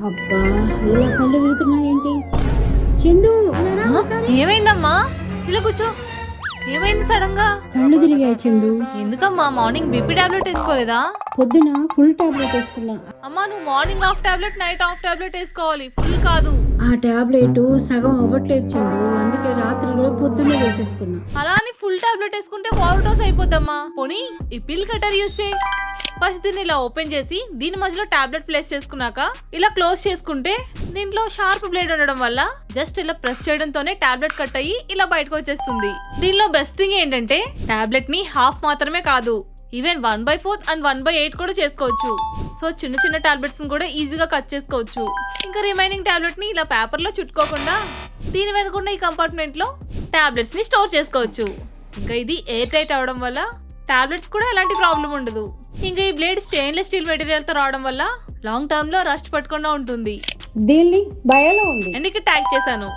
అబ్బా ఇలా కళ్ళు తిరుగుతున్నాయేంటి? చందు ఇలా రా ఒకసారి. ఏమైందమ్మా? ఇలా కూర్చో. ఏమైంది సడన్ గా? కళ్ళు తిరిగాయి చందు. ఎందుకమ్మా మార్నింగ్ బీపీ టాబ్లెట్ వేసుకోలేదా? పొద్దున ఫుల్ టాబ్లెట్ వేసుకున్నా. అమ్మా నువ్వు morning half tablet night half tablet వేసుకోవాలి, ఫుల్ కాదు. ఆ టాబ్లెట్ సగం అవ్వట్లేదు చందు, అందుకే రాత్రి కూడా పొద్దున్నే వేసేసుకున్నా. అలా అని ఫుల్ టాబ్లెట్ వేసుకుంటే ఓవర్ డోస్ అయిపోద్దమ్మా. పోనీ ఈ పిల్ కటర్ యూజ్ చేయి. ఫస్ట్ దీన్ని ఇలా ఓపెన్ చేసి దీని మధ్యలో టాబ్లెట్ ప్లేస్ చేసుకున్నాక ఇలా క్లోజ్ చేసుకుంటే దీంట్లో షార్ప్ బ్లేడ్ ఉండడం వల్ల జస్ట్ ఇలా ప్రెస్ చేయడంతోనే టాబ్లెట్ కట్ అయ్యి ఇలా బయటకు వచ్చేస్తుంది. దీనిలో బెస్ట్ థింగ్ ఏంటంటే టాబ్లెట్ ని హాఫ్ మాత్రమే కాదు, ఈవెన్ 1/4 అండ్ 1/8 కూడా చేసుకోవచ్చు. సో చిన్న చిన్న టాబ్లెట్స్ కూడా ఈజీగా కట్ చేసుకోవచ్చు. ఇంకా రిమైనింగ్ టాబ్లెట్ ని ఇలా పేపర్ లో చుట్టుకోకుండా దీని వెనుకున్న ఈ కంపార్ట్మెంట్ లో టాబ్లెట్స్ ని స్టోర్ చేసుకోవచ్చు. ఇంకా ఇది ఎయిర్ టైట్ అవడం వల్ల టాబ్లెట్స్ కూడా ఎలాంటి ప్రాబ్లం ఉండదు. ఇంకా ఈ బ్లేడ్ స్టెయిన్లెస్ స్టీల్ మెటీరియల్ తో రావడం వల్ల లాంగ్ టర్మ్ లో రస్ట్ పట్టకుండా ఉంటుంది. దీన్ని బయోలో ఉంది. అండ్ ఇక్కడ ట్యాగ్ చేశాను.